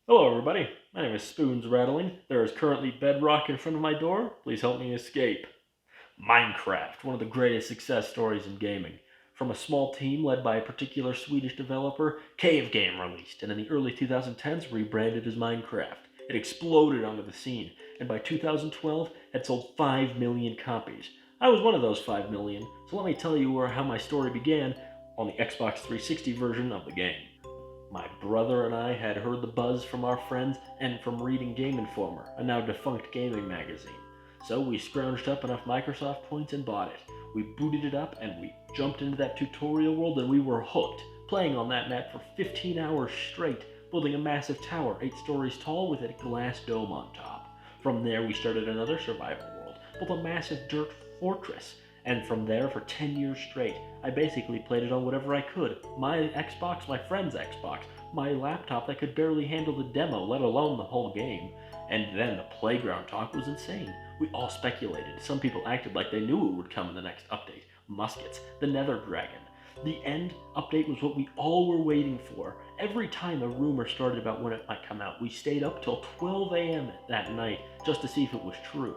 Hello, everybody. My name is Spoons Rattling. There is currently bedrock in front of my door. Please help me escape. Minecraft, one of the greatest success stories in gaming. From a small team led by a particular Swedish developer, Cave Game released, and in the early 2010s rebranded as Minecraft. It exploded onto the scene, and by 2012 had sold 5 million copies. I was one of those 5 million, so let me tell you how my story began on the Xbox 360 version of the game. My brother and I had heard the buzz from our friends and from reading Game Informer, a now defunct gaming magazine. So we scrounged up enough Microsoft points and bought it. We booted it up and we jumped into that tutorial world and we were hooked, playing on that map for 15 hours straight, building a massive tower 8 stories tall with a glass dome on top. From there we started another survival world, built a massive dirt fortress, and from there, for 10 years straight, I basically played it on whatever I could. My Xbox, my friend's Xbox, my laptop that could barely handle the demo, let alone the whole game. And then the playground talk was insane. We all speculated. Some people acted like they knew it would come in the next update. Muskets, the Nether Dragon. The end update was what we all were waiting for. Every time a rumor started about when it might come out, we stayed up till 12 a.m. that night just to see if it was true.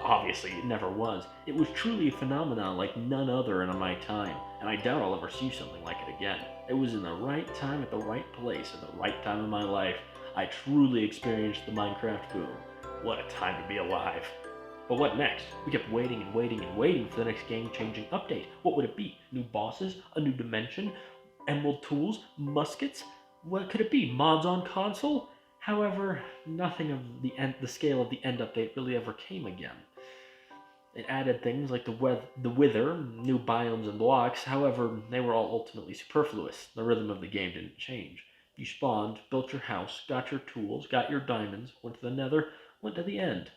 Obviously, it never was. It was truly a phenomenon like none other in my time, and I doubt I'll ever see something like it again. It was in the right time at the right place at the right time in my life. I truly experienced the Minecraft boom. What a time to be alive. But what next? We kept waiting and waiting and waiting for the next game-changing update. What would it be? New bosses? A new dimension? Emerald tools? Muskets? What could it be? Mods on console? However, nothing of the scale of the end update really ever came again. It added things like the wither, new biomes and blocks. However, they were all ultimately superfluous. The rhythm of the game didn't change. You spawned, built your house, got your tools, got your diamonds, went to the nether, went to the end.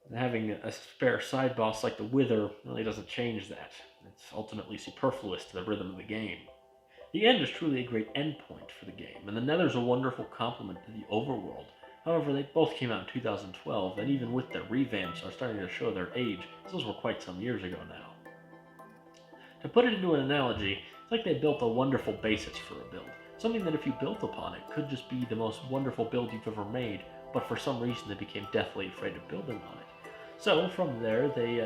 And having a spare side boss like the wither really doesn't change that. It's ultimately superfluous to the rhythm of the game. The end is truly a great endpoint for the game, and the Nether's a wonderful complement to the overworld. However, they both came out in 2012, and even with their revamps are starting to show their age, as those were quite some years ago now. To put it into an analogy, it's like they built a wonderful basis for a build. Something that if you built upon it could just be the most wonderful build you've ever made, but for some reason they became deathly afraid of building on it. So from there, they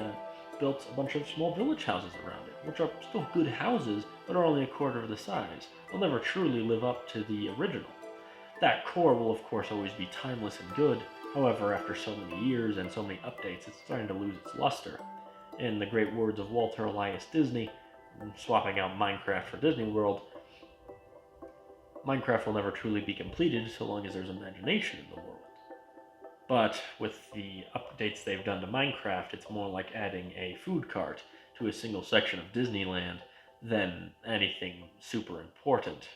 built a bunch of small village houses around it, which are still good houses, but are only a quarter of the size. They'll never truly live up to the original. That core will of course always be timeless and good, however after so many years and so many updates it's starting to lose its luster. In the great words of Walter Elias Disney, swapping out Minecraft for Disney World, Minecraft will never truly be completed so long as there's imagination in the world. But with the updates they've done to Minecraft, it's more like adding a food cart to a single section of Disneyland than anything super important.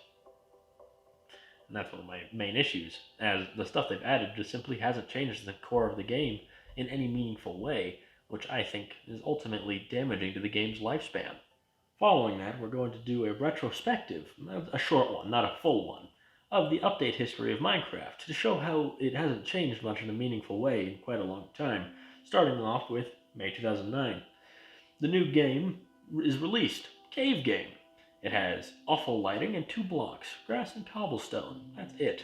And that's one of my main issues, as the stuff they've added just simply hasn't changed the core of the game in any meaningful way, which I think is ultimately damaging to the game's lifespan. Following that, we're going to do a retrospective, a short one, not a full one, of the update history of Minecraft to show how it hasn't changed much in a meaningful way in quite a long time, starting off with May 2009. The new game is released, Cave Game. It has awful lighting and 2 blocks, grass and cobblestone. That's it.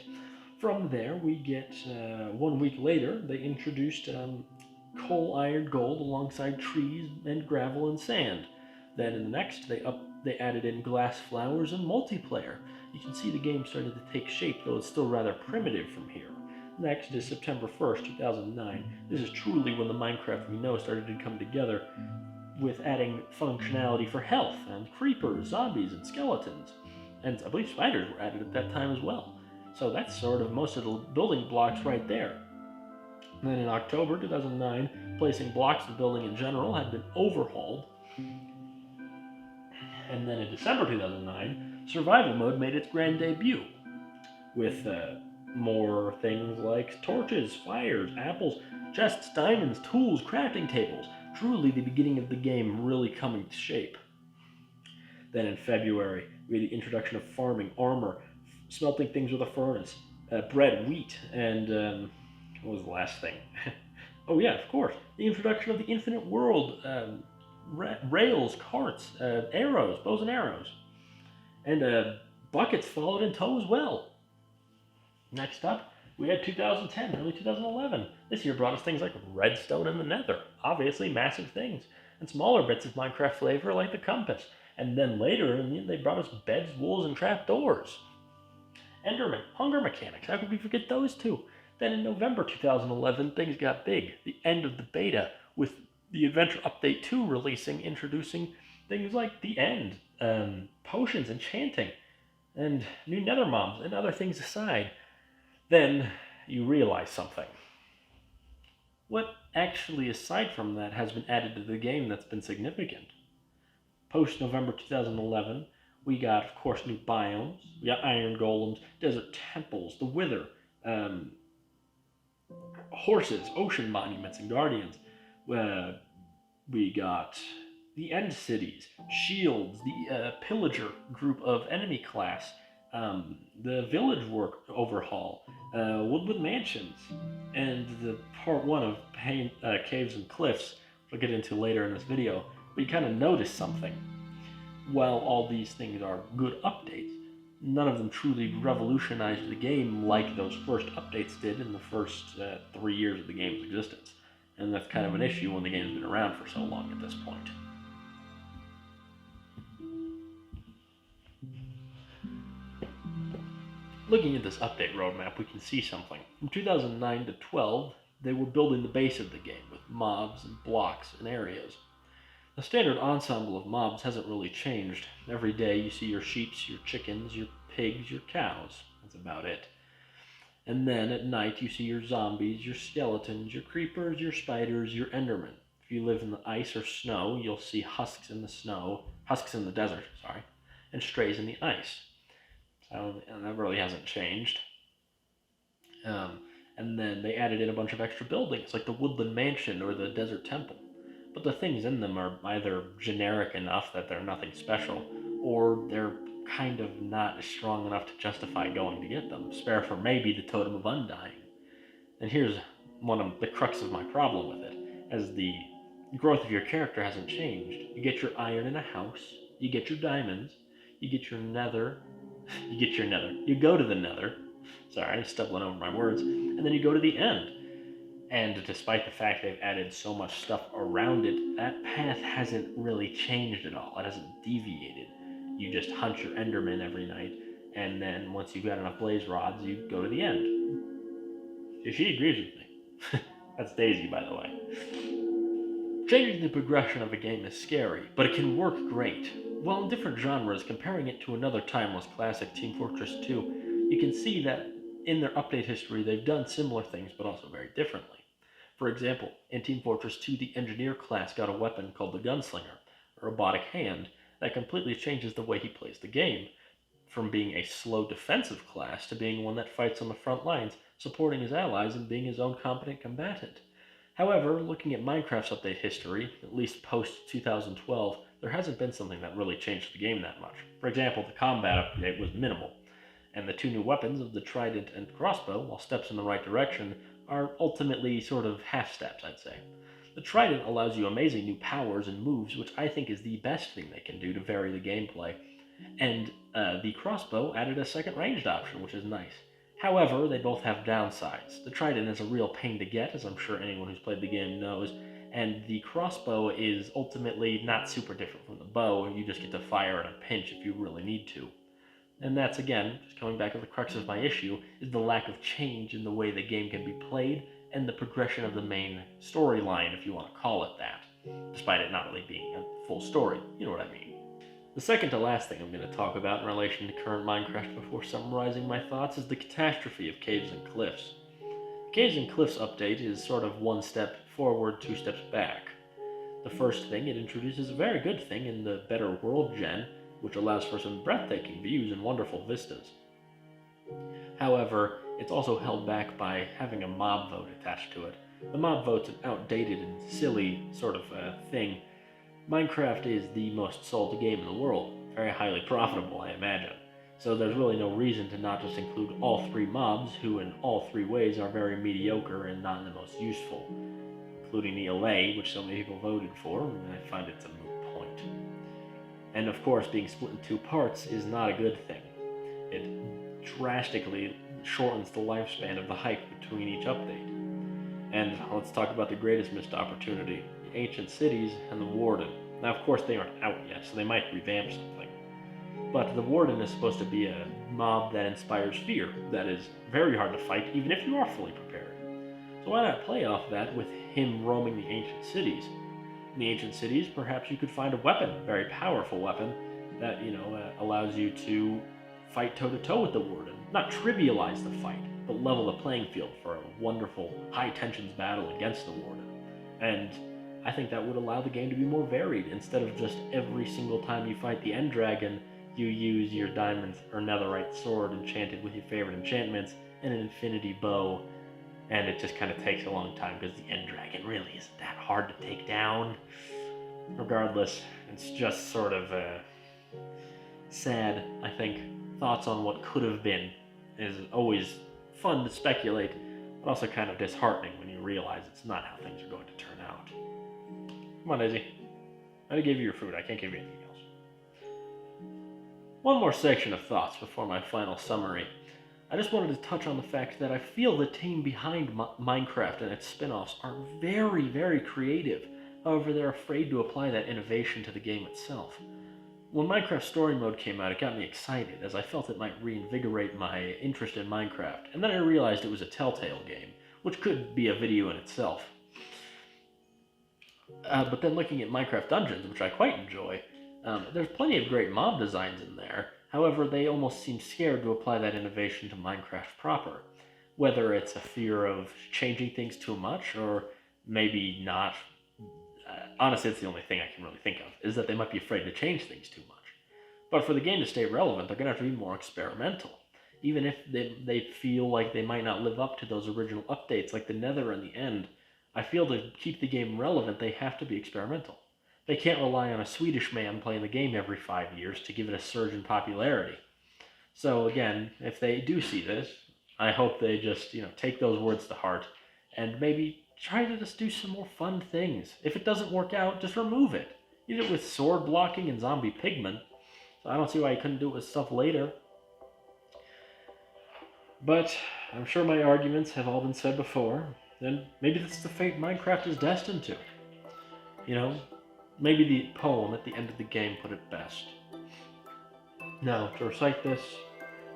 From there, we get 1 week later, they introduced coal, iron, gold alongside trees and gravel and sand. Then in the next, they added in glass flowers and multiplayer. You can see the game started to take shape, though it's still rather primitive from here. Next is September 1st, 2009. This is truly when the Minecraft we know started to come together, with adding functionality for health and creepers, zombies, and skeletons. And I believe spiders were added at that time as well. So that's sort of most of the building blocks right there. And then in October 2009, placing blocks of building in general had been overhauled. And then in December 2009, survival mode made its grand debut, with more things like torches, fires, apples, chests, diamonds, tools, crafting tables. Truly the beginning of the game really coming to shape. Then in February, we had the introduction of farming, armor, smelting things with a furnace, bread, wheat, and what was the last thing? Oh yeah, of course, the introduction of the infinite world, rails, carts, arrows, bows and arrows. And buckets followed in tow as well. Next up, We had 2010, early 2011. This year brought us things like redstone and the nether, obviously massive things, and smaller bits of Minecraft flavor like the compass. And then later in the end, they brought us beds, walls, and trapdoors. Enderman, hunger mechanics, how could we forget those two? Then in November 2011, things got big. The end of the beta, with the Adventure Update 2 releasing, introducing things like the end, potions, enchanting, and new nether mobs, and other things aside. Then you realize something. What actually, aside from that, has been added to the game that's been significant? Post November 2011, we got, of course, new biomes. We got iron golems, desert temples, the wither, um, horses, ocean monuments, and guardians. We got the end cities, shields, the pillager group of enemy class, the village work overhaul, woodland mansions, and the part one of caves and cliffs, which I'll get into later in this video. But you kind of notice something. While all these things are good updates, none of them truly revolutionized the game like those first updates did in the first 3 years of the game's existence. And that's kind of an issue when the game's been around for so long at this point. Looking at this update roadmap, we can see something. From 2009 to 12, they were building the base of the game with mobs and blocks and areas. The standard ensemble of mobs hasn't really changed. Every day you see your sheep, your chickens, your pigs, your cows. That's about it. And then at night you see your zombies, your skeletons, your creepers, your spiders, your endermen. If you live in the ice or snow, you'll see husks in the desert, and strays in the ice. So and that really hasn't changed. And then they added in a bunch of extra buildings, like the Woodland Mansion or the Desert Temple. But the things in them are either generic enough that they're nothing special, or they're kind of not strong enough to justify going to get them, spare for maybe the Totem of Undying. And here's one of the crux of my problem with it, as the growth of your character hasn't changed. You get your iron in a house, you get your diamonds, you get your nether, you go to the nether, sorry, I'm stumbling over my words, and then you go to the end. And despite the fact they've added so much stuff around it, that path hasn't really changed at all. It hasn't deviated. You just hunt your Enderman every night, and then once you've got enough blaze rods, you go to the end. She agrees with me. That's Daisy, by the way. Changing the progression of a game is scary, but it can work great. While in different genres, comparing it to another timeless classic, Team Fortress 2, you can see that in their update history, they've done similar things, but also very differently. For example, in Team Fortress 2, the Engineer class got a weapon called the Gunslinger, a robotic hand, that completely changes the way he plays the game, from being a slow defensive class to being one that fights on the front lines, supporting his allies and being his own competent combatant. However, looking at Minecraft's update history, at least post-2012, there hasn't been something that really changed the game that much. For example, the combat update was minimal, and the two new weapons of the Trident and Crossbow, while steps in the right direction, are ultimately sort of half steps, I'd say. The Trident allows you amazing new powers and moves, which I think is the best thing they can do to vary the gameplay, and the Crossbow added a second ranged option, which is nice. However, they both have downsides. The Trident is a real pain to get, as I'm sure anyone who's played the game knows, and the Crossbow is ultimately not super different from the bow, and you just get to fire in a pinch if you really need to. And that's, again, just coming back to the crux of my issue, is the lack of change in the way the game can be played and the progression of the main storyline, if you want to call it that, despite it not really being a full story. You know what I mean. The second to last thing I'm going to talk about in relation to current Minecraft before summarizing my thoughts is the catastrophe of Caves and Cliffs. The Caves and Cliffs update is sort of one step forward, two steps back. The first thing, it introduces a very good thing in the Better World gen, which allows for some breathtaking views and wonderful vistas. However, it's also held back by having a mob vote attached to it. The mob vote's an outdated and silly sort of thing. Minecraft is the most sold game in the world, very highly profitable, I imagine. So there's really no reason to not just include all three mobs, who in all three ways are very mediocre and not the most useful, including the Allay, which so many people voted for, and I find it's a moot point. And of course, being split in two parts is not a good thing. It drastically shortens the lifespan of the hike between each update. And let's talk about the greatest missed opportunity, the ancient cities and the Warden. Now, of course, they aren't out yet, so they might revamp something. But the Warden is supposed to be a mob that inspires fear, that is very hard to fight, even if you are fully prepared. So why not play off that with him roaming the ancient cities? In the ancient cities, perhaps you could find a weapon, a very powerful weapon, that, allows you to fight toe-to-toe with the Warden. Not trivialize the fight, but level the playing field for a wonderful, high-tensions battle against the Warden. And I think that would allow the game to be more varied, instead of just every single time you fight the End Dragon, you use your diamond or netherite sword enchanted with your favorite enchantments and an infinity bow, and it just kind of takes a long time because the End Dragon really isn't that hard to take down. Regardless, it's just sort of sad, I think. Thoughts on what could have been is always fun to speculate, but also kind of disheartening when you realize it's not how things are going to turn out. Come on, Daisy. I already gave you your food. I can't give you anything else. One more section of thoughts before my final summary. I just wanted to touch on the fact that I feel the team behind Minecraft and its spin-offs are very, very creative. However, they're afraid to apply that innovation to the game itself. When Minecraft Story Mode came out, it got me excited, as I felt it might reinvigorate my interest in Minecraft, and then I realized it was a Telltale game, which could be a video in itself. But then looking at Minecraft Dungeons, which I quite enjoy, there's plenty of great mob designs in there. However, they almost seem scared to apply that innovation to Minecraft proper. Whether it's a fear of changing things too much, or maybe not. Honestly, it's the only thing I can really think of, is that they might be afraid to change things too much. But for the game to stay relevant, they're going to have to be more experimental. Even if they feel like they might not live up to those original updates, like the Nether and the End, I feel to keep the game relevant, they have to be experimental. They can't rely on a Swedish man playing the game every 5 years to give it a surge in popularity. So again, if they do see this, I hope they just, take those words to heart and maybe try to just do some more fun things. If it doesn't work out, just remove it. You did it with sword blocking and zombie pigmen, so I don't see why you couldn't do it with stuff later. But I'm sure my arguments have all been said before, and maybe that's the fate Minecraft is destined to. Maybe the poem at the end of the game put it best. Now, to recite this,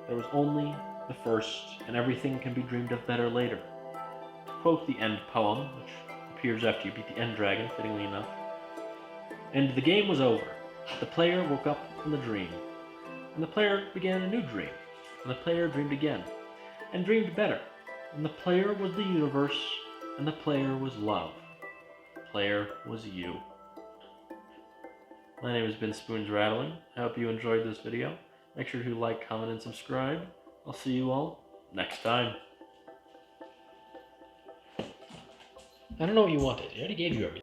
there was only the first, and everything can be dreamed of better later. To quote the end poem, which appears after you beat the End Dragon, fittingly enough. And the game was over. The player woke up from the dream. And the player began a new dream. And the player dreamed again. And dreamed better. And the player was the universe. And the player was love. The player was you. My name has been Spoons Rattling. I hope you enjoyed this video. Make sure to like, comment, and subscribe. I'll see you all next time. I don't know what you wanted. I already gave you everything.